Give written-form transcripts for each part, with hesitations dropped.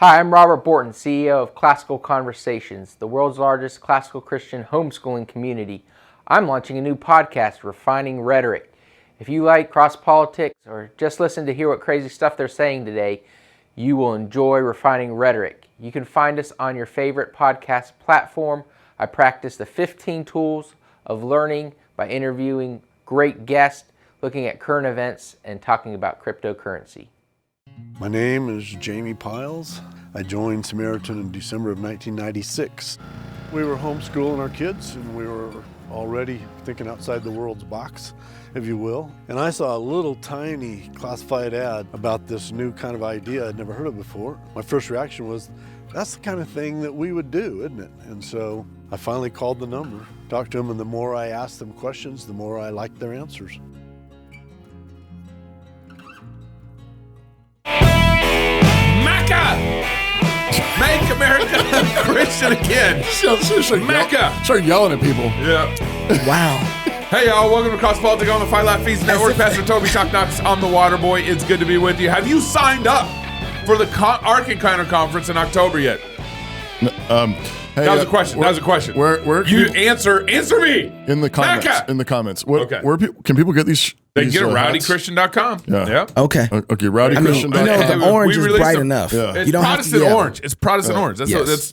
Hi, I'm Robert Borton, CEO of Classical Conversations, the world's largest classical Christian homeschooling community. I'm launching a new podcast, Refining Rhetoric. If you like cross-politics or just listen to hear what crazy stuff they're saying today, you will enjoy Refining Rhetoric. You can find us on your favorite podcast platform. I practice the 15 tools of learning by interviewing great guests, looking at current events, and talking about cryptocurrency. My name is Jamie Piles. I joined Samaritan in December of 1996. We were homeschooling our kids and we were already thinking outside the world's box, if you will. And I saw a little tiny classified ad about this new kind of idea I'd never heard of before. My first reaction was, that's the kind of thing that we would do, isn't it? And so I finally called the number, talked to them, and the more I asked them questions, the more I liked their answers. Make America Christian again. Mecca. Start yelling at people. Yeah. Wow. Hey, y'all. Welcome to Cross Politics on the Fight Laugh Feast Network. Pastor Toby Shock Knox on the Water Boy. It's good to be with you. Have you signed up for the Ark Encounter Conference in October yet? Hey, that was a question. That was a question. Where you answer me in the comments. Mecca. In the comments. Okay. Where can people get these? They can get at hats? rowdychristian.com. Yeah. Okay. Okay. Rowdychristian.com. I know the orange is bright enough. Yeah. It's You don't have Protestant to yell. orange. It's Protestant orange.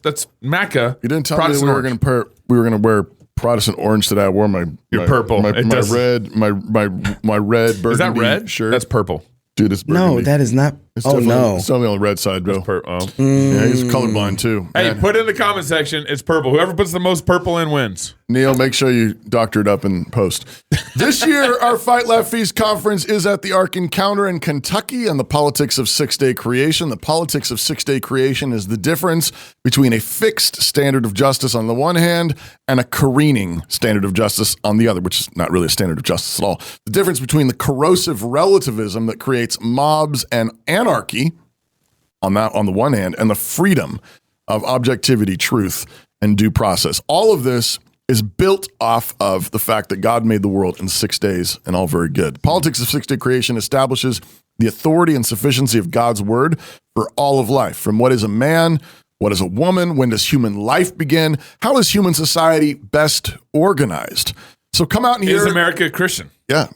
That's Mecca. You didn't tell me Protestant we were orange. going to wear Protestant orange today. I wore my purple. my It does- red burgundy Is that red? shirt. That's purple. Dude, it's burgundy. No, that is not. It's Oh definitely- no. It's definitely on the red side, bro. Yeah, he's colorblind too. Hey, Man. put in the comment section. It's purple. Whoever puts the most purple in wins. Neil, make sure you doctor it up and post. This year, our Fight Laugh Feast conference is at the Ark Encounter in Kentucky on the politics of six-day creation. The politics of six-day creation is the difference between a fixed standard of justice on the one hand and a careening standard of justice on the other, which is not really a standard of justice at all. The difference between the corrosive relativism that creates mobs and anarchy on the one hand, and the freedom of objectivity, truth, and due process. All of this is built off of the fact that God made the world in 6 days, and all very good. Politics of six-day creation establishes the authority and sufficiency of God's word for all of life. From what is a man, what is a woman, when does human life begin, how is human society best organized? So come out and hear. Is America Christian? Yeah,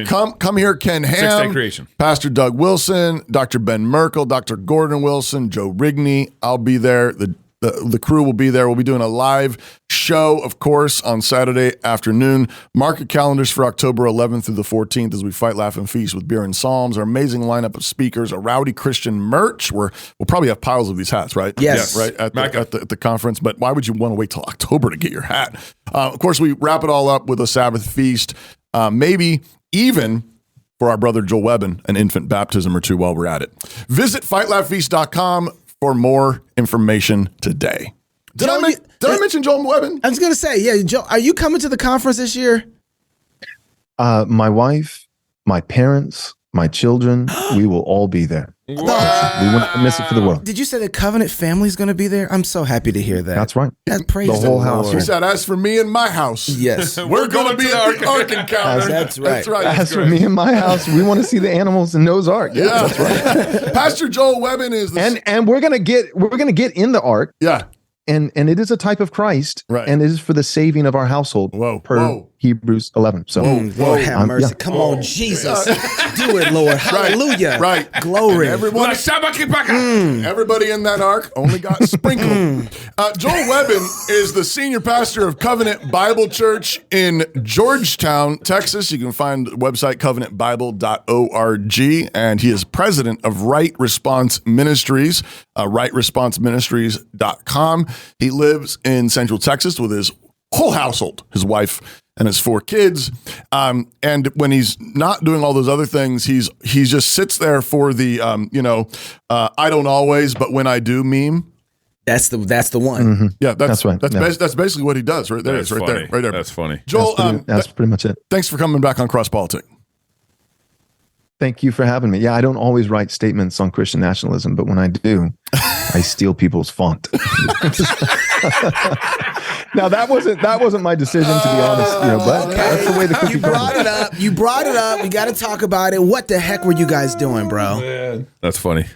come here, Ken Ham, Six-day creation. Pastor Doug Wilson, Dr. Ben Merkel, Dr. Gordon Wilson, Joe Rigney. I'll be there. The crew will be there. We'll be doing a live show, of course, on Saturday afternoon. Mark your calendars for October 11th through the 14th as we fight, laugh, and feast with beer and psalms. Our amazing lineup of speakers, a Rowdy Christian merch. We'll probably have piles of these hats, right? Yes. Right at the conference. But why would you want to wait till October to get your hat? Of course, we wrap it all up with a Sabbath feast. Maybe even for our brother Joel Webbon, an infant baptism or two while we're at it. Visit fightlaughfeast.com for more information today. Did I mention Joel Webbon? I was gonna say, yeah, Joe, are you coming to the conference this year? My wife, my parents, my children, we will all be there. We wouldn't miss it for the world. Did you say the Covenant family is going to be there? I'm so happy to hear that. That's right. Praise The whole house. He said, as for me and my house, Yes. we're going to be at the Ark Encounter. That's right. That's right. As for me and my house, we want to see the animals in Noah's Ark. Yeah, That's right. Pastor Joel Webbon is the And we're gonna get in the ark, yeah. and it is a type of Christ, Right. and it is for the saving of our household. Whoa. Hebrews 11. So Lord have mercy. yeah. Come on, Jesus. Do it, Lord. Hallelujah. Right. Glory. And everybody in that ark only got sprinkled. Joel Webbon is the senior pastor of Covenant Bible Church in Georgetown, Texas. You can find the website covenantbible.org, and he is president of Right Response Ministries, rightresponseministries.com. He lives in Central Texas with his whole household, his wife and his 4 kids. And when he's not doing all those other things, he just sits there for the, I don't always, but when I do meme. That's the one. Mm-hmm. Yeah, that's right. That's, Yeah. that's basically what he does right there. That's Right funny. there. That's funny. Joel, that's pretty much it. thanks for coming back on Cross Politic. Thank you for having me. Yeah, I don't always write statements on Christian nationalism, but when I do, I steal people's font. Now that wasn't my decision, to be honest. But that's the way the cookie You brought it up. You brought it up. We got to talk about it. What the heck were you guys doing, bro? Man. That's funny.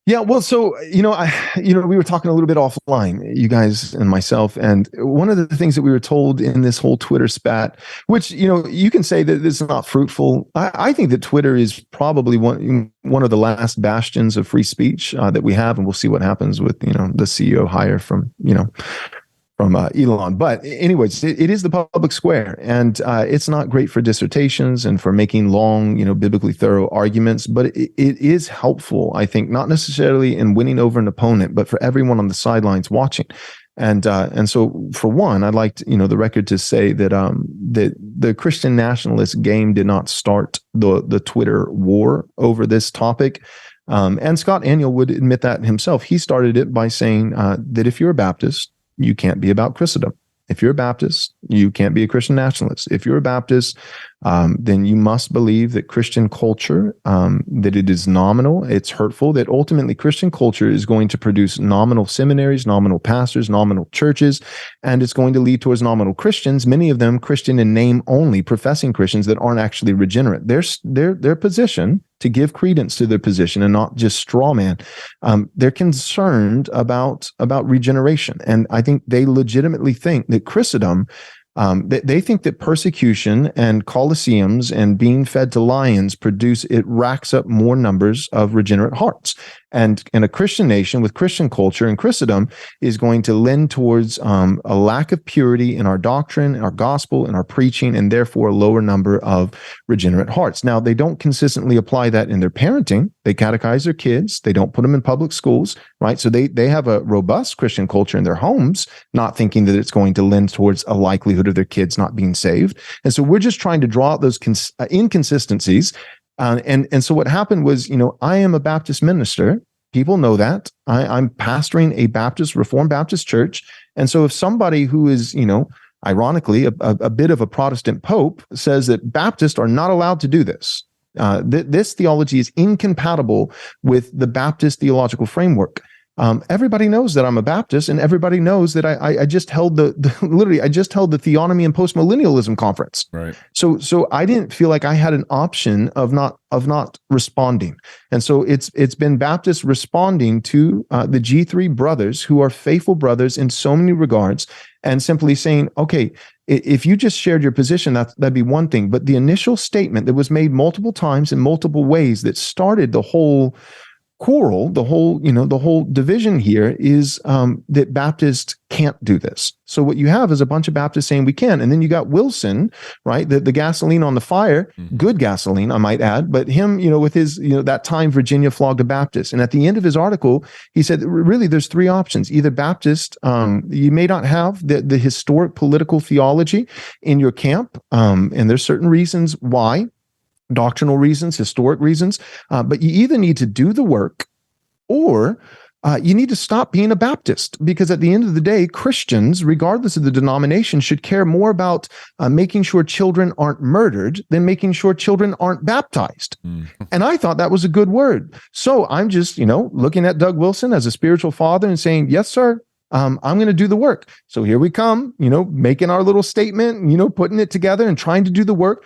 Yeah, well, so we were talking a little bit offline, you guys and myself, and one of the things that we were told in this whole Twitter spat, which you can say that it's not fruitful. I think that Twitter is probably one of the last bastions of free speech that we have, and we'll see what happens with the CEO hire from Elon. But anyways, it is the public square, and it's not great for dissertations and for making long, biblically thorough arguments, but it is helpful, I think, not necessarily in winning over an opponent, but for everyone on the sidelines watching. And so for one, I'd like the record to say that that the Christian nationalist game did not start the Twitter war over this topic. And Scott Aniol would admit that himself. He started it by saying that if you're a Baptist, you can't be about Christendom. If you're a Baptist, you can't be a Christian nationalist. If you're a Baptist, then you must believe that Christian culture, that it is nominal, it's hurtful, that ultimately Christian culture is going to produce nominal seminaries, nominal pastors, nominal churches, and it's going to lead towards nominal Christians, many of them Christian in name only, professing Christians that aren't actually regenerate. Their position, to give credence to their position and not just straw man, they're concerned about regeneration. And I think they legitimately think that Christendom, they think that persecution and colosseums and being fed to lions it racks up more numbers of regenerate hearts. And a Christian nation with Christian culture and Christendom is going to lend towards a lack of purity in our doctrine, our gospel, and our preaching, and therefore a lower number of regenerate hearts. Now, they don't consistently apply that in their parenting. They catechize their kids. They don't put them in public schools, right? So they have a robust Christian culture in their homes, not thinking that it's going to lend towards a likelihood of their kids not being saved. And so we're just trying to draw out those inconsistencies. And so what happened was, I am a Baptist minister. People know that. I'm pastoring a Reformed Baptist church. And so if somebody who is, ironically, a bit of a Protestant pope says that Baptists are not allowed to do this, this theology is incompatible with the Baptist theological framework. Everybody knows that I'm a Baptist, and everybody knows that I just held the theonomy and postmillennialism conference. Right. So I didn't feel like I had an option of not responding, and so it's been Baptists responding to the G3 brothers, who are faithful brothers in so many regards, and simply saying, okay, if you just shared your position, that'd be one thing, but the initial statement that was made multiple times in multiple ways that started the whole quarrel, the whole division here is that Baptists can't do this. So what you have is a bunch of Baptists saying we can, and then you got Wilson, right? The gasoline on the fire, good gasoline, I might add, but him, with his, that time Virginia flogged a Baptist. And at the end of his article, he said, really, there's three options. Either Baptist, you may not have the historic political theology in your camp, and there's certain reasons why. Doctrinal reasons, historic reasons, but you either need to do the work or you need to stop being a Baptist, because at the end of the day, Christians, regardless of the denomination, should care more about making sure children aren't murdered than making sure children aren't baptized. And I thought that was a good word. So I'm just, looking at Doug Wilson as a spiritual father and saying, yes, sir. I'm going to do the work. So here we come, making our little statement, putting it together and trying to do the work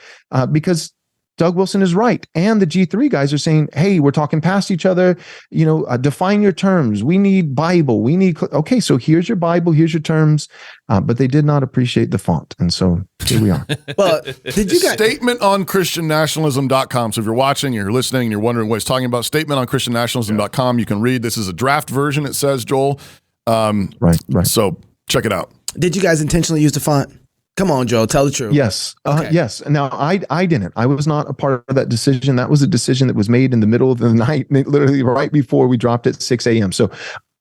because Doug Wilson is right. And the G3 guys are saying, hey, we're talking past each other, define your terms. We need Bible. Okay, so here's your Bible, here's your terms. But they did not appreciate the font. And so here we are. Well, did you guys... Statement on ChristianNationalism.com. So if you're watching, you're listening, and you're wondering what he's talking about, statement on ChristianNationalism.com. You can read. This is a draft version, it says, Joel. Right. So check it out. Did you guys intentionally use the font? Come on, Joe, tell the truth. Yes. Okay. Yes. Now, I didn't. I was not a part of that decision. That was a decision that was made in the middle of the night, literally right before we dropped at 6 a.m. So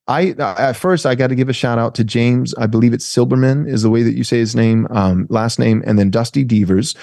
at first, I got to give a shout out to James. I believe it's Silberman is the way that you say his name, last name, and then Dusty Devers.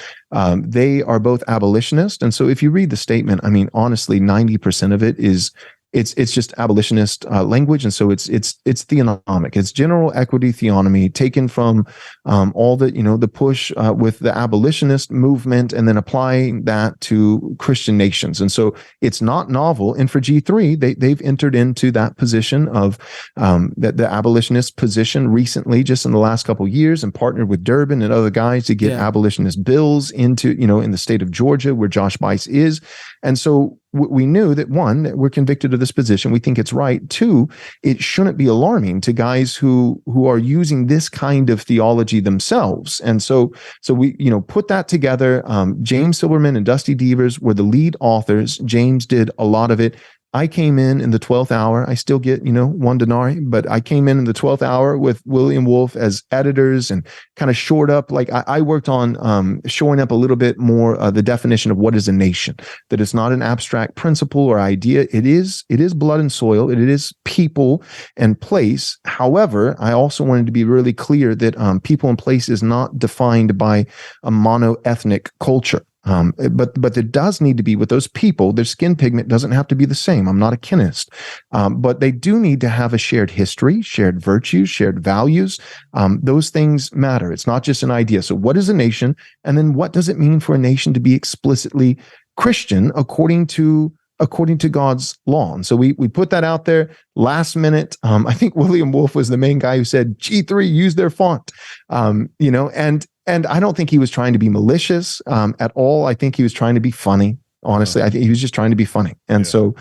They are both abolitionists. And so if you read the statement, honestly, 90% of it is it's just abolitionist language, and so it's theonomic. It's general equity theonomy taken from all the the push with the abolitionist movement, and then applying that to Christian nations. And so it's not novel. And for G3, they've entered into that position of the abolitionist position recently, just in the last couple of years, and partnered with Durbin and other guys to get abolitionist bills into in the state of Georgia, where Josh Bice is. And so we knew that one, that we're convicted of this position. We think it's right. Two, it shouldn't be alarming to guys who are using this kind of theology themselves. And so we, put that together. James Silverman and Dusty Devers were the lead authors. James did a lot of it. I came in the 12th hour. I still get, one denarii, but I came in the 12th hour with William Wolf as editors and kind of shored up. Like I worked on shoring up a little bit more the definition of what is a nation, that it's not an abstract principle or idea. It is blood and soil. It is people and place. However, I also wanted to be really clear that people and place is not defined by a mono-ethnic culture. But there does need to be, with those people, their skin pigment doesn't have to be the same. I'm not a kinist. But they do need to have a shared history, shared virtues, shared values. Those things matter. It's not just an idea. So what is a nation? And then what does it mean for a nation to be explicitly Christian according to God's law? And so we put that out there last minute. I think William Wolf was the main guy who said, G3, use their font, and I don't think he was trying to be malicious at all. I think he was trying to be funny. Honestly, I think he was just trying to be funny. And so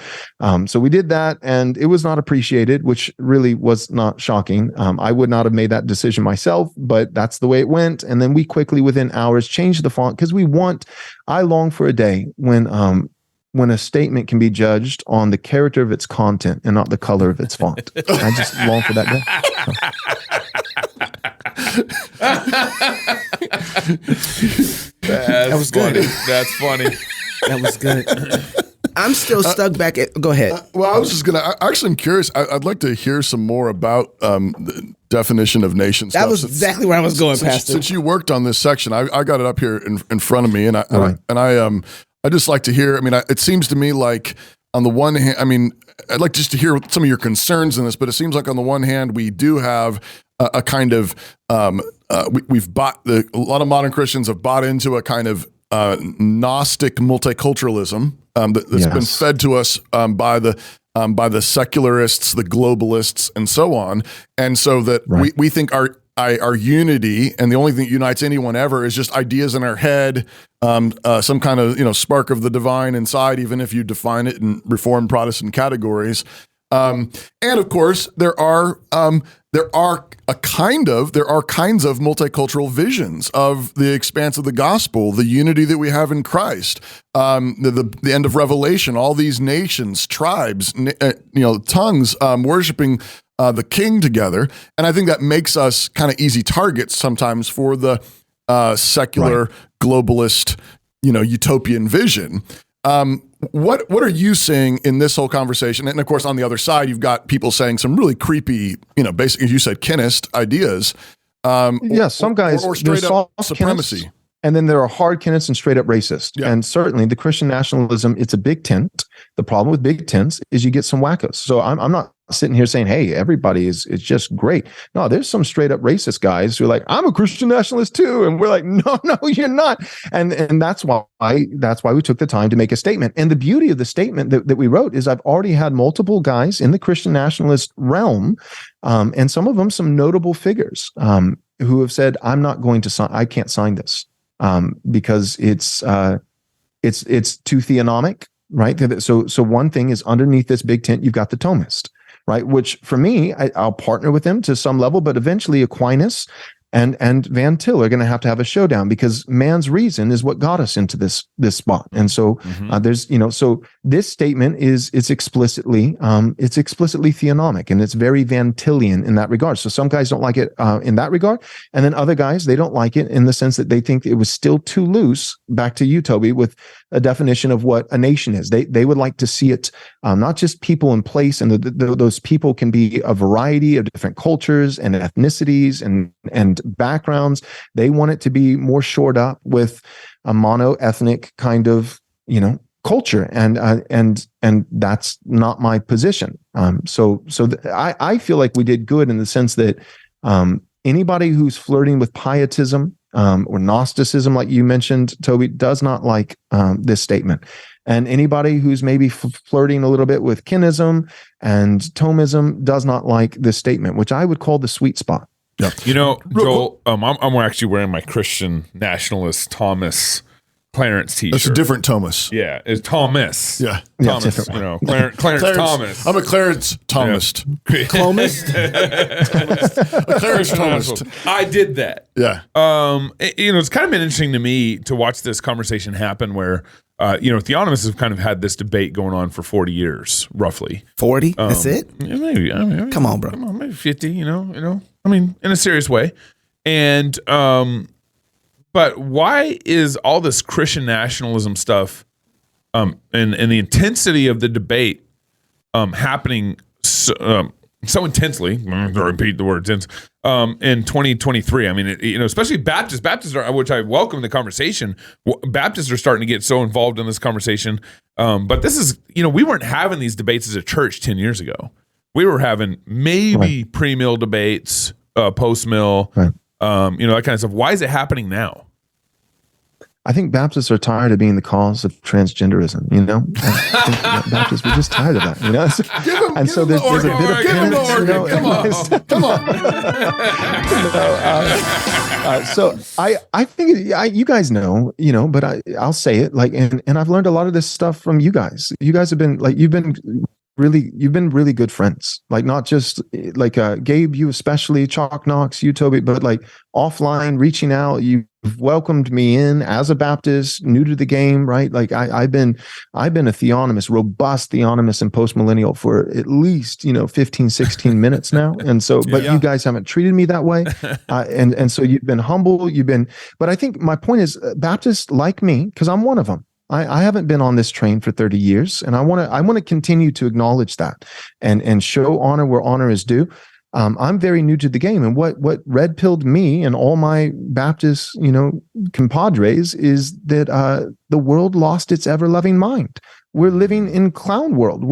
we did that, and it was not appreciated, which really was not shocking. I would not have made that decision myself, but that's the way it went. And then we quickly, within hours, changed the font because I long for a day when a statement can be judged on the character of its content and not the color of its font. I just long for that day. That was funny. good. That's funny. That was good. I'm still stuck back at. Go ahead. Well, I was just gonna. I'm curious. I'd like to hear some more about the definition of nation. That was exactly where I was going, Pastor. Since you worked on this section, I got it up here in front of me, and I just like to hear. I mean, it seems to me like on the one hand, I mean, I'd like just to hear some of your concerns in this, but it seems like on the one hand, we do have a kind of we've bought a lot of modern Christians have bought into a kind of Gnostic multiculturalism that's been fed to us by the secularists, the globalists, and so on, and so that we think our unity and the only thing that unites anyone ever is just ideas in our head, some kind of spark of the divine inside, even if you define it in Reformed Protestant categories. And of course, there are kinds of multicultural visions of the expanse of the gospel, the unity that we have in Christ, the end of Revelation, all these nations, tribes, tongues, worshiping the King together, and I think that makes us kind of easy targets sometimes for the secular globalist, utopian vision. What are you seeing in this whole conversation? And of course, on the other side, you've got people saying some really creepy, basically, as you said, kinist ideas. Some guys or straight up supremacy. Kinists, and then there are hard kinists and straight up racist. Yeah. And certainly the Christian nationalism, it's a big tent. The problem with big tents is you get some wackos. So I'm not sitting here saying, hey, everybody is just great. No, there's some straight up racist guys who are like, I'm a Christian nationalist too. And we're like, no, you're not. And that's why we took the time to make a statement. And the beauty of the statement that we wrote is I've already had multiple guys in the Christian nationalist realm, and some of them some notable figures who have said, I'm not going to sign, I can't sign this because it's too theonomic, right? So one thing is underneath this big tent, you've got the Thomist, right? Which for me, I'll partner with them to some level, but eventually Aquinas and Van Til are going to have a showdown because man's reason is what got us into this spot. And so there's, so this statement it's explicitly theonomic, and it's very Van Tilian in that regard. So some guys don't like it in that regard. And then other guys, they don't like it in the sense that they think it was still too loose, back to you, Toby, with a definition of what a nation is. They would like to see it not just people in place, and those people can be a variety of different cultures and ethnicities and backgrounds. They want it to be more shored up with a mono-ethnic kind of culture, and that's not my position. I feel like we did good in the sense that anybody who's flirting with pietism or Gnosticism, like you mentioned, Toby, does not like this statement. And anybody who's maybe flirting a little bit with kinism and Thomism does not like this statement, which I would call the sweet spot. Yeah. Joel, I'm actually wearing my Christian nationalist Thomas Clarence t-shirt. That's a different Thomas. Yeah, it's Thomas. Yeah. Thomas, different you know, Clarence Thomas. I'm a Clarence Thomist. Clomist. A Clarence Thomist. I did that. Yeah. It's kind of been interesting to me to watch this conversation happen where, theonomists have kind of had this debate going on for 40 years, roughly. 40? That's it? Yeah, maybe. Come on, bro. Maybe 50, in a serious way. And, but why is all this Christian nationalism stuff and the intensity of the debate happening so intensely, I'm going to repeat the word intense, in 2023? I mean, especially Baptists are, which I welcome the conversation. Baptists are starting to get so involved in this conversation. But this is, we weren't having these debates as a church 10 years ago. We were having maybe pre-mill debates, post-mill, that kind of stuff. Why is it happening now? I think Baptists are tired of being the cause of transgenderism. I think Baptists, we're just tired of that. So there's a bit of penance. Come on. So I think you guys know, but I'll say it and I've learned a lot of this stuff from you guys. You guys have been you've been really good friends, not just Gabe, you especially, Chalk Knox, you Toby, but offline reaching out. You've welcomed me in as a Baptist, new to the game, right? I've been a theonomist, robust theonomist and postmillennial for at least 15, 16 minutes now. And so, but you guys haven't treated me that way, and so you've been humble. But I think my point is Baptists like me, because I'm one of them. I haven't been on this train for 30 years, and I want to continue to acknowledge that and show honor where honor is due. I'm very new to the game, and what red-pilled me and all my Baptist, compadres is that the world lost its ever-loving mind. We're living in clown world.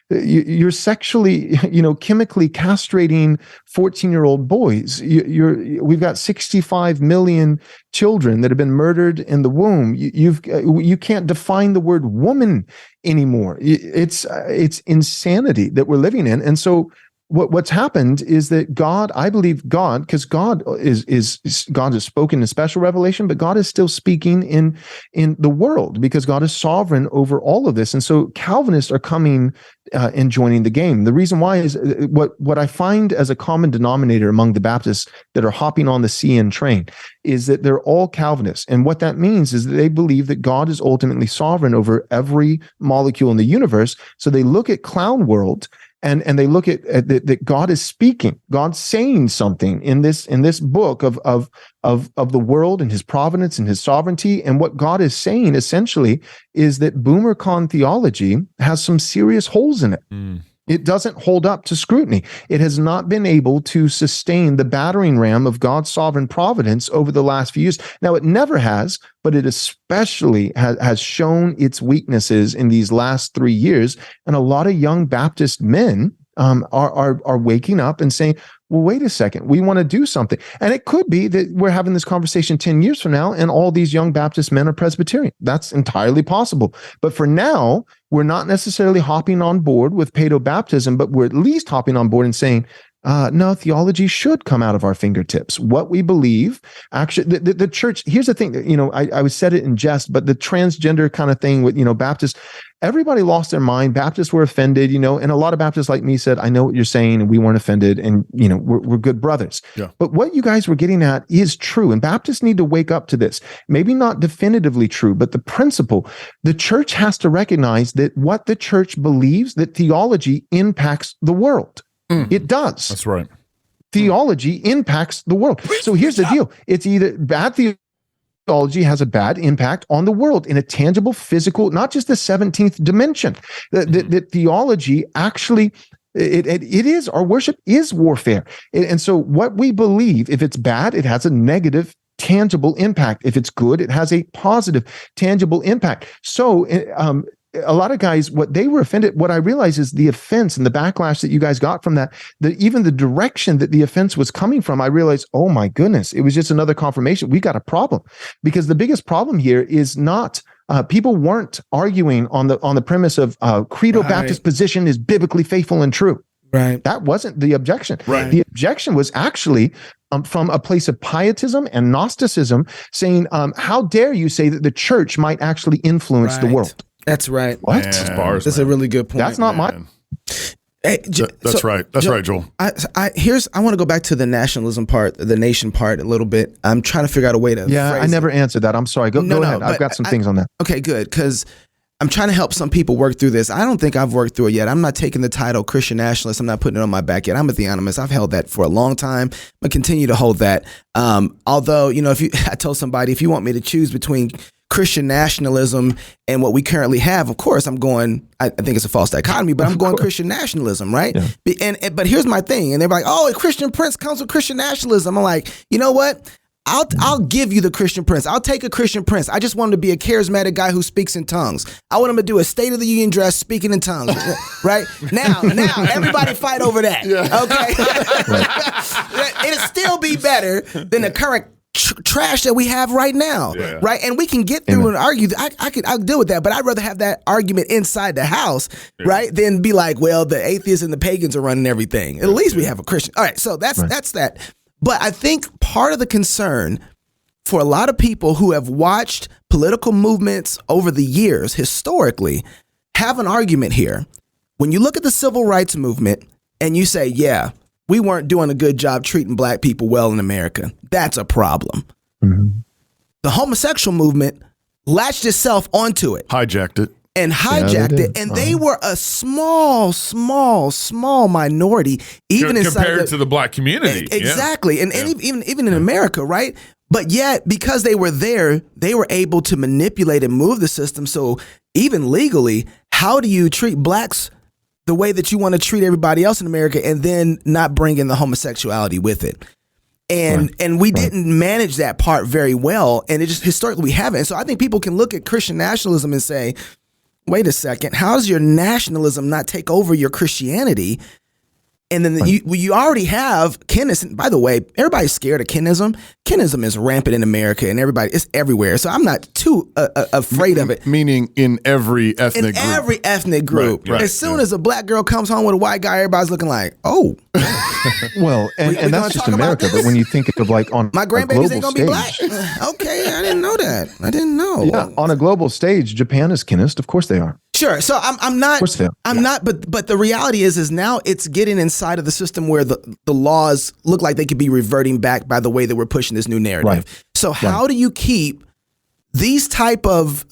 You're sexually, chemically castrating 14-year-old boys. We've got 65 million children that have been murdered in the womb. You can't define the word woman anymore. It's insanity that we're living in. And so what's happened is that God, I believe God, because God has spoken in special revelation, but God is still speaking in the world because God is sovereign over all of this. And so Calvinists are coming and joining the game. The reason why is what I find as a common denominator among the Baptists that are hopping on the CN train is that they're all Calvinists. And what that means is that they believe that God is ultimately sovereign over every molecule in the universe. So they look at clown world and they look at that God is speaking, God's saying something in this book of the world and his providence and his sovereignty. And what God is saying essentially is that boomercon theology has some serious holes in it. It doesn't hold up to scrutiny. It has not been able to sustain the battering ram of God's sovereign providence over the last few years. Now, it never has, but it especially has shown its weaknesses in these last 3 years. And a lot of young Baptist men are waking up and saying, well, wait a second, we want to do something. And it could be that we're having this conversation 10 years from now and all these young Baptist men are Presbyterian. That's entirely possible. But for now, we're not necessarily hopping on board with paedobaptism, but we're at least hopping on board and saying, no, theology should come out of our fingertips. What we believe, actually, the church, here's the thing, I said it in jest, but the transgender kind of thing with, Baptists, everybody lost their mind. Baptists were offended, and a lot of Baptists like me said, I know what you're saying, and we weren't offended, and, we're good brothers. Yeah. But what you guys were getting at is true, and Baptists need to wake up to this. Maybe not definitively true, but the principle, the church has to recognize that what the church believes, that theology impacts the world. It does. That's right. Theology impacts the world. So here's the deal. It's either bad theology has a bad impact on the world in a tangible, physical, not just the 17th dimension. The theology actually, it is, our worship is warfare. And so what we believe, if it's bad, it has a negative tangible impact. If it's good, it has a positive tangible impact. So a lot of guys, what they were offended, what I realize is the offense and the backlash that you guys got from that, even the direction that the offense was coming from, I realized, oh my goodness, it was just another confirmation. We got a problem, because the biggest problem here is not, people weren't arguing on the premise of Credo Baptist position is biblically faithful and true. Right. That wasn't the objection. Right. The objection was actually from a place of pietism and Gnosticism, saying, how dare you say that the church might actually influence the world? That's right. What? That's a really good point. That's not my... Hey, that's right. That's right, Joel. I want to go back to the nationalism part, the nation part a little bit. I'm trying to figure out a way to I never answered that. I'm sorry. Go ahead. I've got some things on that. Okay, good. Because I'm trying to help some people work through this. I don't think I've worked through it yet. I'm not taking the title Christian nationalist. I'm not putting it on my back yet. I'm a theonomist. I've held that for a long time. I'm going to continue to hold that. Although, I told somebody, if you want me to choose between Christian nationalism and what we currently have, of course, I'm going, I think it's a false dichotomy, but I'm going Christian nationalism, right? Yeah. But here's my thing. And they're like, oh, a Christian Prince comes with Christian nationalism. I'm like, you know what? I'll give you the Christian Prince. I'll take a Christian Prince. I just want him to be a charismatic guy who speaks in tongues. I want him to do a State of the Union address speaking in tongues. Right? Now, everybody fight over that. Yeah. Okay? It'll still be better than the current trash that we have right now, right? And we can get through and argue. I'll deal with that, but I'd rather have that argument inside the house, right, than be like, well, the atheists and the pagans are running everything. At least we have a Christian. All right, so that's that. But I think part of the concern for a lot of people who have watched political movements over the years, historically, have an argument here. When you look at the civil rights movement and you say, yeah, we weren't doing a good job treating black people well in America, that's a problem. Mm-hmm. The homosexual movement latched itself onto it. Hijacked it. And hijacked it. And they were a small minority, even compared to the black community. Exactly. And even in America, right? But yet, because they were there, they were able to manipulate and move the system. So even legally, how do you treat blacks the way that you want to treat everybody else in America and then not bring in the homosexuality with it? And we didn't manage that part very well. And it just historically we haven't. And so I think people can look at Christian nationalism and say, wait a second, how does your nationalism not take over your Christianity? And then you already have kinism. By the way, everybody's scared of kinism. Kinism is rampant in America, and it's everywhere. So I'm not too afraid of it. Meaning in every ethnic group. Every ethnic group. Right, as soon as a black girl comes home with a white guy, everybody's looking like, oh. Well, and that's just America. But when you think of like on my grandbabies ain't gonna be black. Okay, I didn't know that. I didn't know. Yeah, on a global stage, Japan is kinist. Of course they are. Sure. So I'm not. But the reality is now it's getting inside of the system where the laws look like they could be reverting back by the way that we're pushing this new narrative. Right. So how do you keep these type of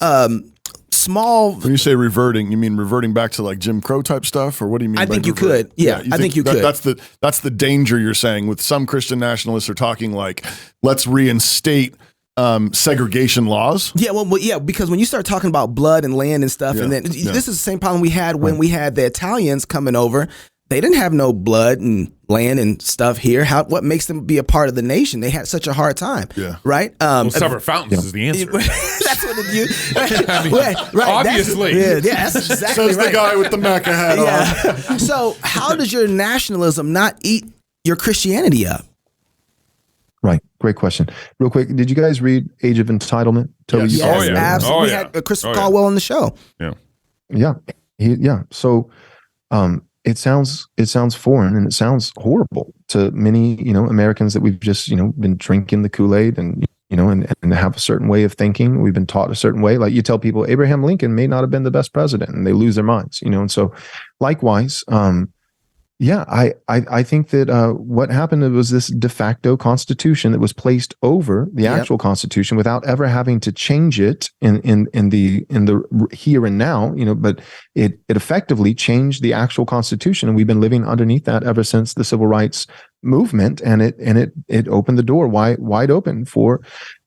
small? When you say reverting, you mean reverting back to like Jim Crow type stuff, or what do you mean? I think you could. Yeah, I think you could. That's the danger you're saying. With some Christian nationalists are talking like, let's reinstate segregation laws. Yeah, well, because when you start talking about blood and land and stuff, and then this is the same problem we had when we had the Italians coming over. They didn't have no blood and land and stuff here. What makes them be a part of the nation? They had such a hard time. Yeah. Right? Separate fountains is the answer. That's what it is. Right. Obviously. That's exactly Says the guy with the Maca hat on. So how does your nationalism not eat your Christianity up? Right. Great question. Real quick, did you guys read Age of Entitlement? Toby, yes, absolutely. We had Christopher Caldwell on the show. Yeah. So it sounds foreign and it sounds horrible to many, Americans that we've just, been drinking the Kool-Aid and have a certain way of thinking. We've been taught a certain way. Like you tell people Abraham Lincoln may not have been the best president and they lose their minds, and so likewise, I think that what happened was this de facto constitution that was placed over the actual constitution without ever having to change it in the here and now, but it effectively changed the actual constitution, and we've been living underneath that ever since the civil rights movement, and it opened the door wide open for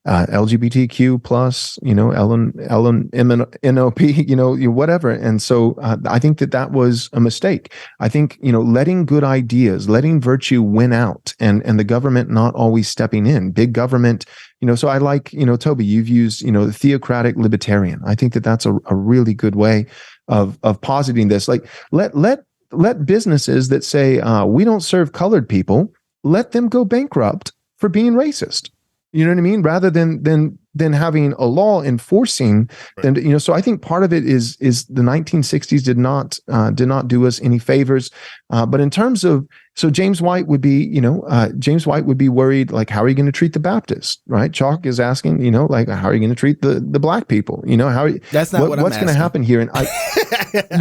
LGBTQ plus, LMNOP, whatever. And so I think that was a mistake. I think, letting good ideas, letting virtue win out and the government not always stepping in, big government, so I like, Toby, you've used, the theocratic libertarian. I think that's a really good way of positing this. Like let businesses that say, we don't serve colored people, let them go bankrupt for being racist. You know what I mean? Rather than having a law enforcing, then, you know. So I think part of it is the 1960s did not do us any favors. But in terms of, so James White would be, James White would be worried, like, how are you going to treat the Baptists, right? Chalk is asking, like, how are you going to treat the black people? That's not what's going to happen here? And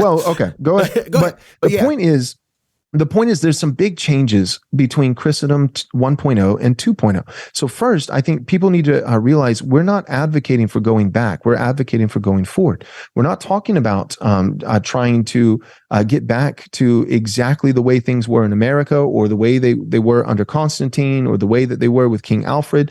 well, okay, go ahead. But the point is, there's some big changes between Christendom 1.0 and 2.0. So first, I think people need to realize we're not advocating for going back. We're advocating for going forward. We're not talking about trying to get back to exactly the way things were in America, or the way they were under Constantine, or the way that they were with King Alfred.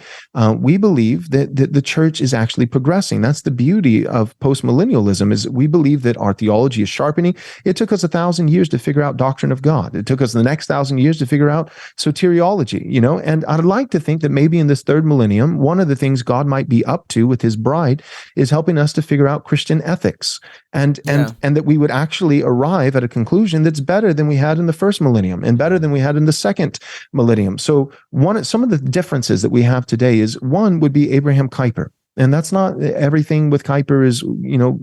We believe that the church is actually progressing. That's the beauty of postmillennialism, is we believe that our theology is sharpening. It took us 1,000 years to figure out doctrine of God. It took us the next 1,000 years to figure out soteriology, and I'd like to think that maybe in this third millennium, one of the things God might be up to with his bride is helping us to figure out Christian ethics, and that we would actually arrive at a conclusion that's better than we had in the first millennium and better than we had in the second millennium. So some of the differences that we have today is, one would be Abraham Kuyper. And that's not everything with Kuyper is,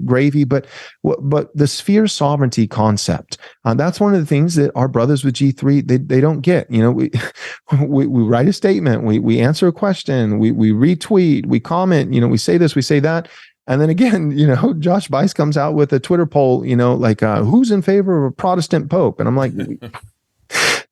gravy, but the sphere sovereignty concept, that's one of the things that our brothers with G3, they don't get. We write a statement, we answer a question, we retweet, we comment, we say this, we say that. And then again, Josh Bice comes out with a Twitter poll, like, who's in favor of a Protestant Pope? And I'm like,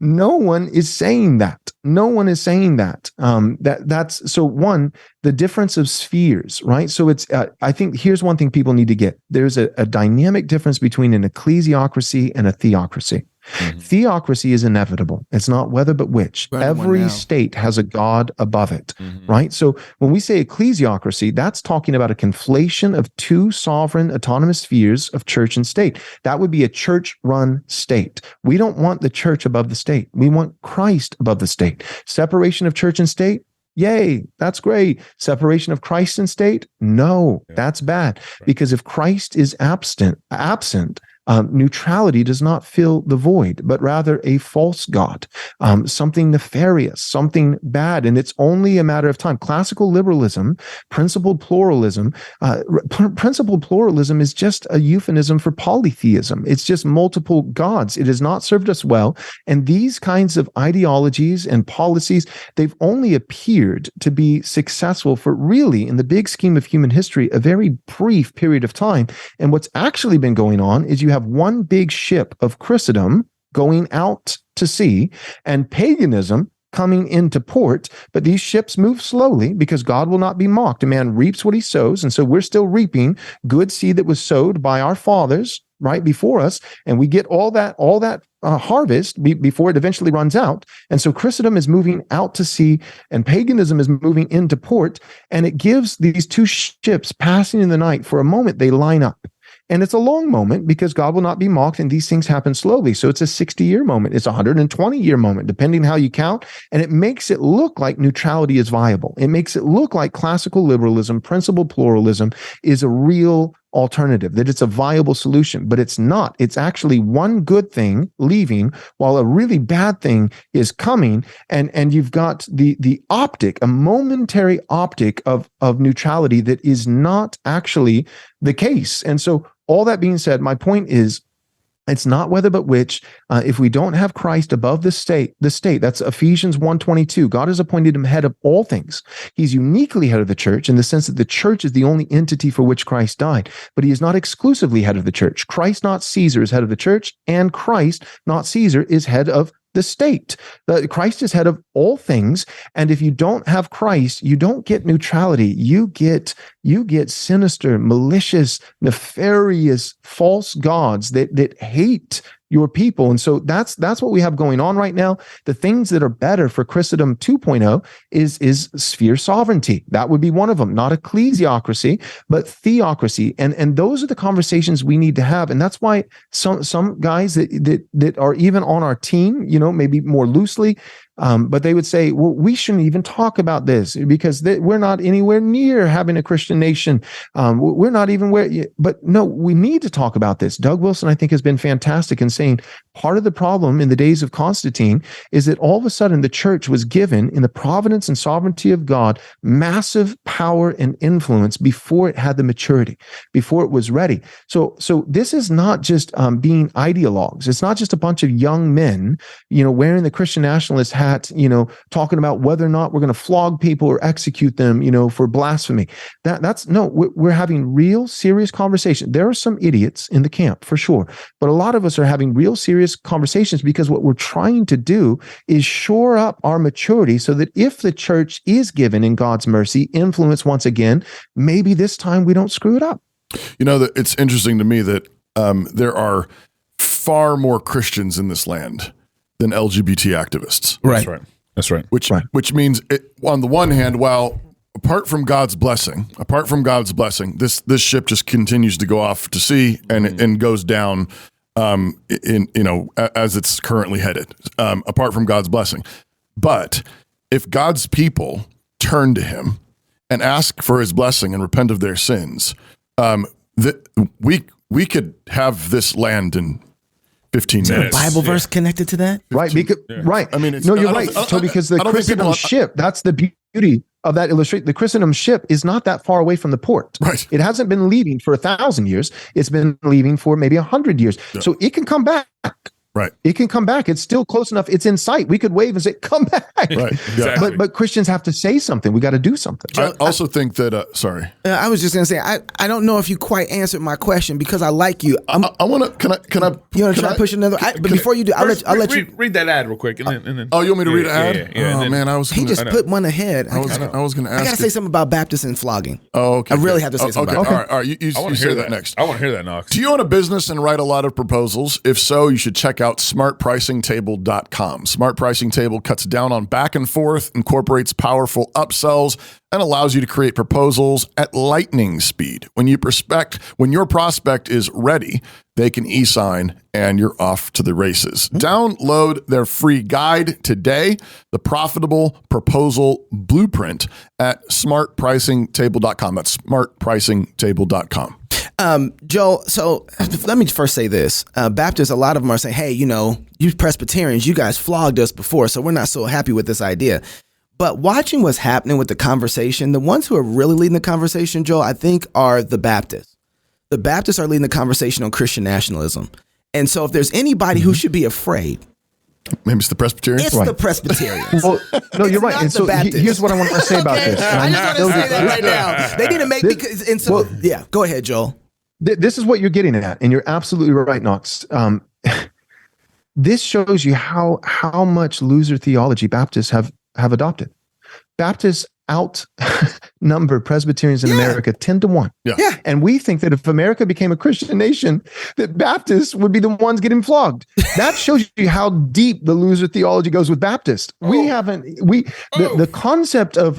no one is saying that. No one is saying that. That's so one, the difference of spheres, right? So it's, I think here's one thing people need to get. There's a dynamic difference between an ecclesiocracy and a theocracy. Mm-hmm. Theocracy is inevitable. It's not whether but which. Every state has a God above it, right? So when we say ecclesiocracy, that's talking about a conflation of two sovereign autonomous spheres of church and state. That would be a church-run state. We don't want the church above the state. We want Christ above the state. Separation of church and state, yay, that's great. Separation of Christ and state, no, that's bad. Because if Christ is absent, neutrality does not fill the void, but rather a false God, something nefarious, something bad, and it's only a matter of time. Classical liberalism, principled pluralism is just a euphemism for polytheism. It's just multiple gods. It has not served us well, and these kinds of ideologies and policies, they've only appeared to be successful for really, in the big scheme of human history, a very brief period of time. And what's actually been going on is you have one big ship of Christendom going out to sea and paganism coming into port, but these ships move slowly because God will not be mocked. A man reaps what he sows, and so we're still reaping good seed that was sowed by our fathers right before us, and we get all that harvest before it eventually runs out. And so Christendom is moving out to sea, and paganism is moving into port, and it gives these two ships passing in the night. For a moment, they line up. And it's a long moment because God will not be mocked, and these things happen slowly. So it's a 60-year moment. It's a 120-year moment, depending how you count. And it makes it look like neutrality is viable. It makes it look like classical liberalism, principled pluralism is a real alternative, that it's a viable solution, but it's not. It's actually one good thing leaving while a really bad thing is coming. And you've got the optic, a momentary optic of neutrality that is not actually the case. And so all that being said, my point is, it's not whether but which. If we don't have Christ above the state, that's Ephesians 1:22. God has appointed him head of all things. He's uniquely head of the church in the sense that the church is the only entity for which Christ died, but he is not exclusively head of the church. Christ, not Caesar, is head of the church, and Christ, not Caesar, is head of the state. Christ is head of all things, and if you don't have Christ, you don't get neutrality. You get sinister, malicious, nefarious, false gods that hate your people. And so that's what we have going on right now. The things that are better for Christendom 2.0 is sphere sovereignty. That would be one of them, not ecclesiocracy, but theocracy. And those are the conversations we need to have. And that's why some guys that are even on our team, maybe more loosely, But they would say, well, we shouldn't even talk about this because we're not anywhere near having a Christian nation. We're not even where, but no, we need to talk about this. Doug Wilson, I think, has been fantastic in saying part of the problem in the days of Constantine is that all of a sudden the church was given, in the providence and sovereignty of God, massive power and influence before it had the maturity, before it was ready. So this is not just being ideologues. It's not just a bunch of young men, wearing the Christian nationalist hat, talking about whether or not we're going to flog people or execute them, for blasphemy. We're having real serious conversation. There are some idiots in the camp for sure, but a lot of us are having real serious conversations because what we're trying to do is shore up our maturity so that if the church is given in God's mercy influence once again, maybe this time we don't screw it up. It's interesting to me that there are far more Christians in this land than LGBT activists. Right. That's right. Which means, on the one hand, while apart from God's blessing, this ship just continues to go off to sea and goes down as it's currently headed, apart from God's blessing. But if God's people turn to him and ask for his blessing and repent of their sins, we could have this land in 15 minutes. Is there a Bible verse connected to that? Right. Right. I mean, you're right. So because the Christendom ship, that's the beauty of that illustration. The Christendom ship is not that far away from the port. Right. It hasn't been leaving for 1,000 years. It's been leaving for maybe 100 years. Yeah. So it can come back. Right. It can come back. It's still close enough. It's in sight. We could wave and say, come back. Right. Exactly. But Christians have to say something. We got to do something. I also think that, sorry. I was just going to say, I don't know if you quite answered my question because I like you. I want to, can I? You want to try to push another? But before you do, I'll let you. Read that ad real quick. And then oh, you want me to read an ad? Yeah, oh, man, He just put one ahead. I was going to ask. I got to say something about Baptists and flogging. Oh, okay. I really have to say something about it. All right. You say that next. I want to hear that, Knox. Do you own a business and write a lot of proposals? If so, you should check out smartpricingtable.com. Smart Pricing Table cuts down on back and forth, incorporates powerful upsells, and allows you to create proposals at lightning speed. When your prospect is ready, they can e-sign and you're off to the races. Download their free guide today, The Profitable Proposal Blueprint, at smartpricingtable.com. That's smartpricingtable.com. Joel, so let me first say this. Baptists, a lot of them are saying, hey, you Presbyterians, you guys flogged us before, so we're not so happy with this idea. But watching what's happening with the conversation, the ones who are really leading the conversation, Joel, I think are the Baptists. The Baptists are leading the conversation on Christian nationalism. And so if there's anybody who should be afraid, maybe it's the Presbyterians. It's the Presbyterians. Well, no, you're right. And so here's what I want to say about this. I just want to say that right now. They didn't make because and so yeah. Go ahead, Joel. This is what you're getting at, and you're absolutely right, Knox. This shows you how much loser theology Baptists have adopted. Baptists outnumber Presbyterians in America 10-1. Yeah. And we think that if America became a Christian nation, that Baptists would be the ones getting flogged. That shows you how deep the loser theology goes with Baptists. The concept of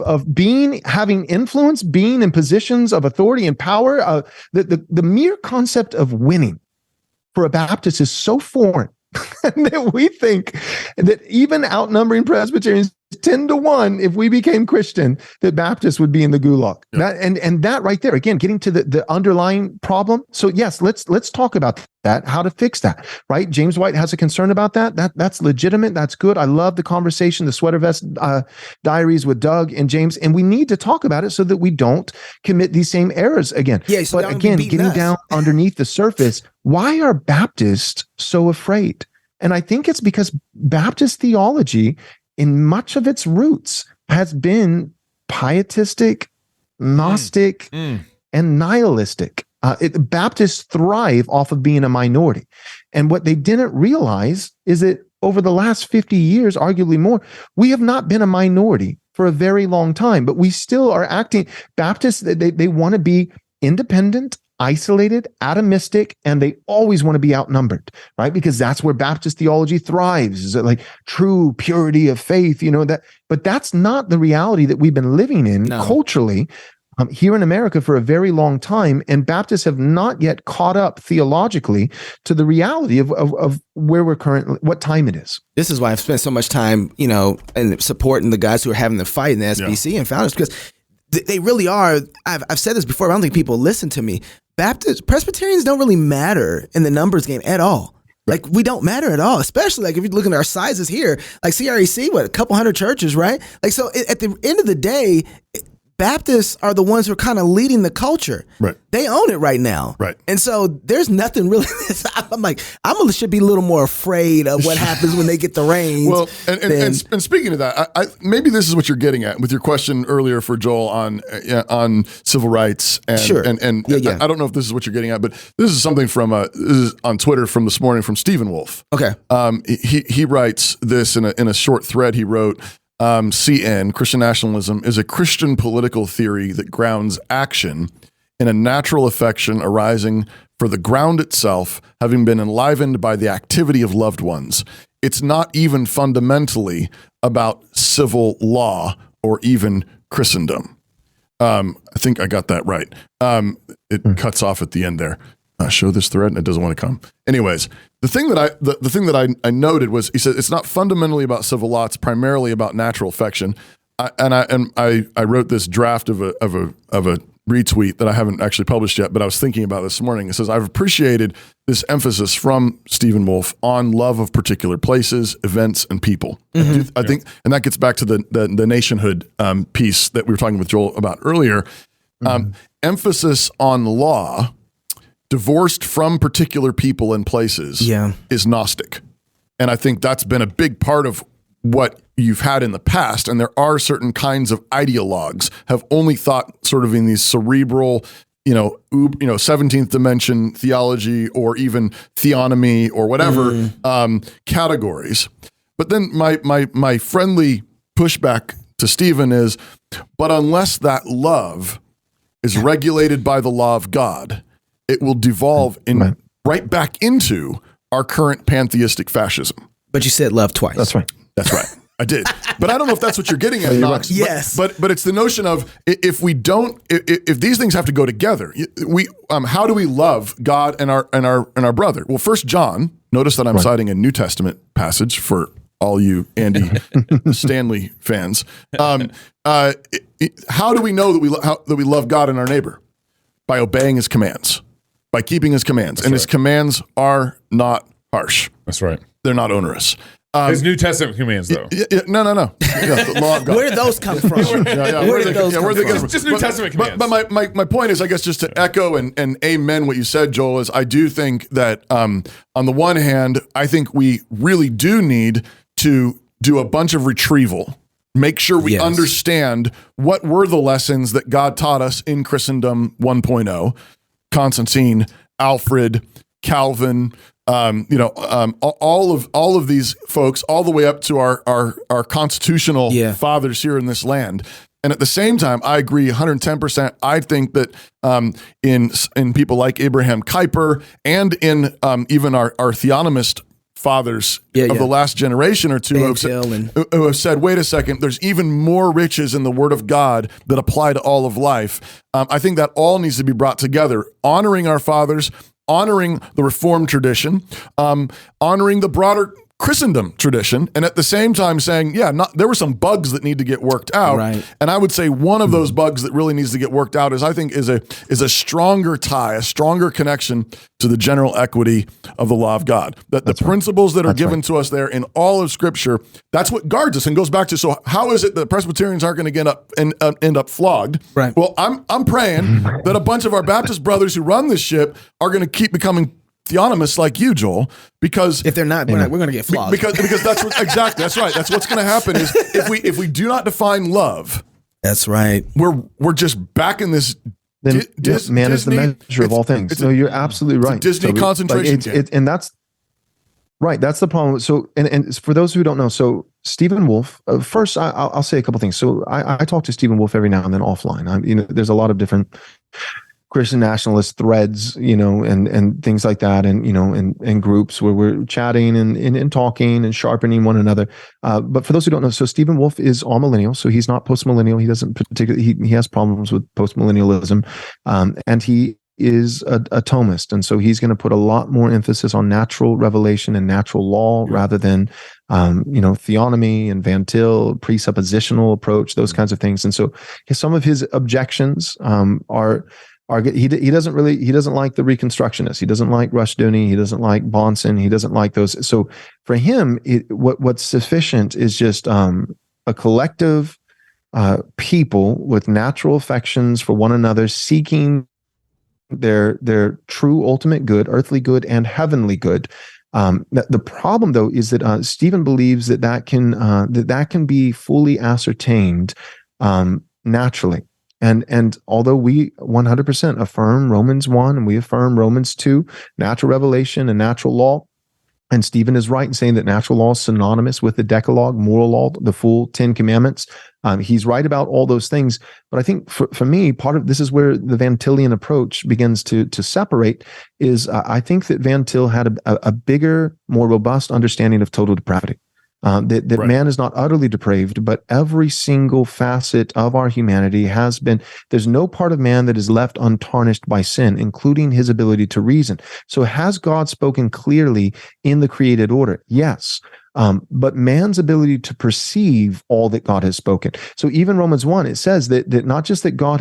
having influence, being in positions of authority and power, the mere concept of winning for a Baptist is so foreign that we think that even outnumbering Presbyterians 10-1, if we became Christian, that Baptists would be in the gulag. Yeah. That right there, again, getting to the underlying problem. So yes, let's talk about that, how to fix that, right? James White has a concern about that. That's legitimate. That's good. I love the conversation, the sweater vest diaries with Doug and James, and we need to talk about it so that we don't commit these same errors again. Yeah, so but again, getting down underneath the surface, why are Baptists so afraid? And I think it's because Baptist theology, in much of its roots, has been pietistic, Gnostic, and nihilistic. Baptists thrive off of being a minority. And what they didn't realize is that over the last 50 years, arguably more, we have not been a minority for a very long time, but we still are acting. Baptists, they want to be independent, isolated, atomistic, and they always want to be outnumbered, right? Because that's where Baptist theology thrives, is like true purity of faith, but that's not the reality that we've been living in culturally. here in America for a very long time, and Baptists have not yet caught up theologically to the reality of where we're currently, what time it is. This is why I've spent so much time, and supporting the guys who are having the fight in the SBC and founders, because they really are. I've said this before, but I don't think people listen to me. Presbyterians don't really matter in the numbers game at all. Like, we don't matter at all, especially like if you look at our sizes here, like CREC, a couple hundred churches, right? Like, so at the end of the day, Baptists are the ones who are kind of leading the culture. Right. They own it right now. Right. And so there's nothing really. I'm like, should be a little more afraid of what happens when they get the reins. Well, and speaking of that, I maybe this is what you're getting at with your question earlier for Joel on civil rights. And, sure. And yeah. I don't know if this is what you're getting at, but this is something from this is on Twitter from this morning from Stephen Wolf. Okay. He writes this in a short thread he wrote. CN, Christian nationalism, is a Christian political theory that grounds action in a natural affection arising for the ground itself, having been enlivened by the activity of loved ones. It's not even fundamentally about civil law or even Christendom. I think I got that right. It cuts off at the end there. Show this thread, and it doesn't want to come. Anyways, the thing that I noted was, he said it's not fundamentally about civil law; it's primarily about natural affection. I wrote this draft of a retweet that I haven't actually published yet, but I was thinking about this morning. It says, I've appreciated this emphasis from Stephen Wolf on love of particular places, events, and people. I think, and that gets back to the nationhood piece that we were talking with Joel about earlier. Emphasis on law divorced from particular people and places is Gnostic. And I think that's been a big part of what you've had in the past. And there are certain kinds of ideologues have only thought sort of in these cerebral, 17th dimension theology or even theonomy or whatever categories. But then my friendly pushback to Stephen is, but unless that love is regulated by the law of God, it will devolve right back into our current pantheistic fascism. But you said love twice. That's right. That's right. I did. But I don't know if that's what you're getting at, Knox. Right. Yes. But it's the notion of if these things have to go together, how do we love God and our brother? Well, 1 John, notice that I'm citing a New Testament passage for all you Andy Stanley fans. How do we know that we love God and our neighbor? By obeying his commands. By keeping his commands. His commands are not harsh. That's right. They're not onerous. His New Testament commands, though. No. Yeah, the law of God. Where did those come from? Where did those come from? Just New Testament commands. But my point is, I guess, just to echo and amen what you said, Joel, is I do think that on the one hand, I think we really do need to do a bunch of retrieval. Make sure we understand what were the lessons that God taught us in Christendom 1.0. Constantine, Alfred, Calvin, all of these folks, all the way up to our constitutional fathers here in this land. And at the same time, I agree 110%. I think that in people like Abraham Kuyper and in even our theonomist fathers of the last generation or two who have said, wait a second, there's even more riches in the Word of God that apply to all of life. I think that all needs to be brought together, honoring our fathers, honoring the Reformed tradition, honoring the broader Christendom tradition, and at the same time saying, there were some bugs that need to get worked out. Right. And I would say one of those bugs that really needs to get worked out is a stronger tie, a stronger connection to the general equity of the law of God. That the principles that are given to us there in all of Scripture, that's what guards us and goes back to, so how is it that Presbyterians aren't going to end up flogged? Right. Well, I'm praying that a bunch of our Baptist brothers who run this ship are going to keep becoming theonomists like you, Joel, because if they're not, we're going to get flogged. Because that's exactly, that's right. That's what's going to happen is if we do not define love, that's right. We're just back in this. Man is the measure of all things. So you're absolutely right. Disney concentration camp. And that's right. That's the problem. So, and for those who don't know, so Stephen Wolf. First, I'll say a couple things. So I talk to Stephen Wolf every now and then offline. There's a lot of different Christian nationalist threads, and things like that, and groups where we're chatting and talking and sharpening one another. But for those who don't know, so Stephen Wolfe is all millennial, so he's not post-millennial. He doesn't particularly, he has problems with post-millennialism, and he is a Thomist, and so he's going to put a lot more emphasis on natural revelation and natural law rather than theonomy and Van Til, presuppositional approach, those kinds of things. And so some of his objections are he doesn't like the Reconstructionists. He doesn't like Rushdoony. He doesn't like Bahnsen. He doesn't like those. So for him, what's sufficient is just a collective people with natural affections for one another, seeking their true ultimate good, earthly good and heavenly good. The problem, though, is that Stephen believes that can be fully ascertained naturally. And although we 100% affirm Romans 1 and we affirm Romans 2, natural revelation and natural law, and Stephen is right in saying that natural law is synonymous with the Decalogue, moral law, the full 10 Commandments. He's right about all those things. But I think for me, part of this is where the Van Tillian approach begins to separate is I think that Van Til had a bigger, more robust understanding of total depravity. That right. Man is not utterly depraved, but every single facet of our humanity has been, there's no part of man that is left untarnished by sin, including his ability to reason. So has God spoken clearly in the created order? Yes. But man's ability to perceive all that God has spoken. So even Romans 1, it says that not just that God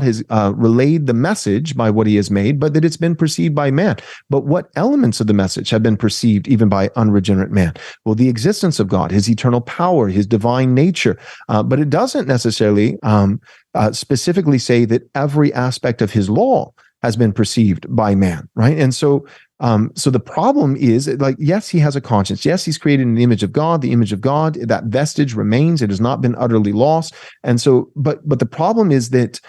has relayed the message by what he has made, but that it's been perceived by man. But what elements of the message have been perceived even by unregenerate man? Well, the existence of God, his eternal power, his divine nature. But it doesn't necessarily specifically say that every aspect of his law has been perceived by man, right? And so the problem is, like, yes, he has a conscience. Yes, he's created in the image of God. The image of God, that vestige remains. It has not been utterly lost. And so, but the problem is that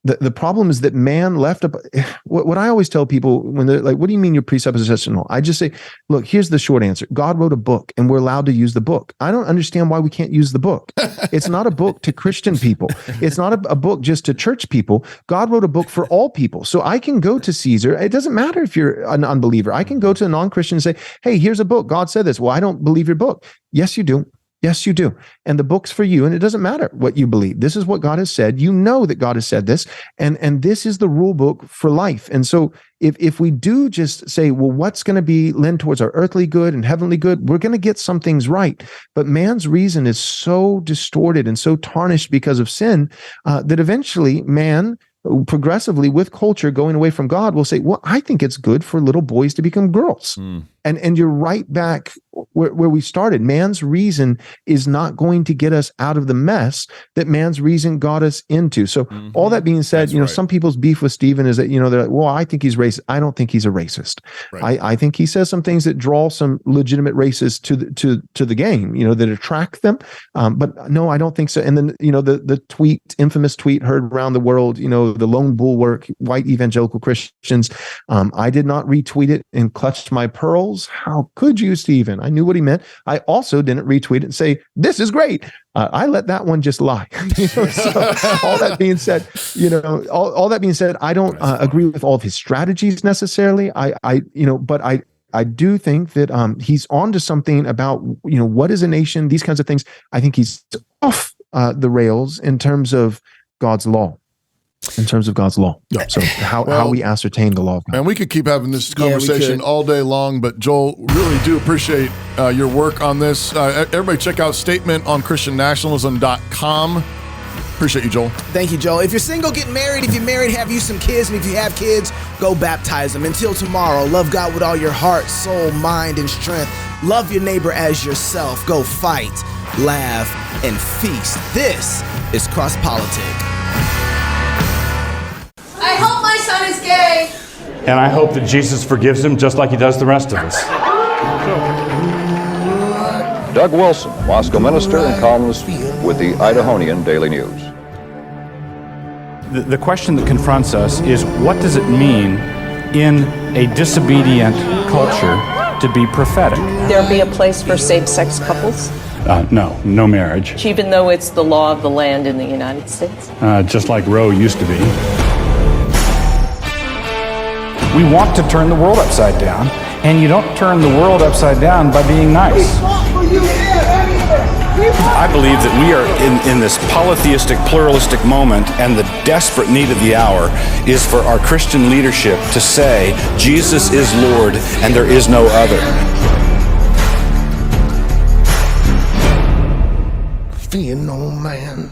the problem is that man left up. What I always tell people when they're like, "What do you mean you're presuppositional?" I just say, "Look, here's the short answer. God wrote a book, and we're allowed to use the book. I don't understand why we can't use the book. It's not a book to Christian people. It's not a book just to church people. God wrote a book for all people. So I can go to Caesar. It doesn't matter if you're an unbeliever. I can go to a non-Christian and say, "Hey, here's a book. God said this." "Well, I don't believe your book." "Yes, you do. Yes, you do. And the book's for you. And it doesn't matter what you believe. This is what God has said. You know that God has said this. And this is the rule book for life." And so if we do just say, well, what's going to lend towards our earthly good and heavenly good, we're going to get some things right. But man's reason is so distorted and so tarnished because of sin that eventually man, progressively with culture going away from God, will say, well, I think it's good for little boys to become girls. And you're right back where we started. Man's reason is not going to get us out of the mess that man's reason got us into. So all that being said, right. Some people's beef with Stephen is that, they're like, well, I think he's racist. I don't think he's a racist. Right. I think he says some things that draw some legitimate racists to the game, that attract them. But no, I don't think so. And then, the infamous tweet heard around the world, the lone bulwark, white evangelical Christians. I did not retweet it and clutched my pearls. How could you, Stephen? I knew what he meant. I also didn't retweet it and say, this is great. I let that one just lie. So all that being said, all that being said, I don't agree with all of his strategies necessarily. But I do think that he's onto something about, what is a nation, these kinds of things. I think he's off the rails in terms of God's law. So how we ascertain the law of God. And we could keep having this conversation all day long, but Joel, really do appreciate your work on this. Everybody check out statementonchristiannationalism.com. Appreciate you, Joel. Thank you, Joel. If you're single, get married. If you're married, have you some kids. And if you have kids, go baptize them. Until tomorrow, love God with all your heart, soul, mind, and strength. Love your neighbor as yourself. Go fight, laugh, and feast. This is Cross Politic. I hope my son is gay. And I hope that Jesus forgives him just like he does the rest of us. Doug Wilson, Moscow minister and columnist with the Idahonian Daily News. The question that confronts us is, what does it mean in a disobedient culture to be prophetic? There be a place for same-sex couples? No marriage. Even though it's the law of the land in the United States? Just like Roe used to be. We want to turn the world upside down, and you don't turn the world upside down by being nice. I believe that we are in this polytheistic, pluralistic moment, and the desperate need of the hour is for our Christian leadership to say, Jesus is Lord and there is no other. Fear no man.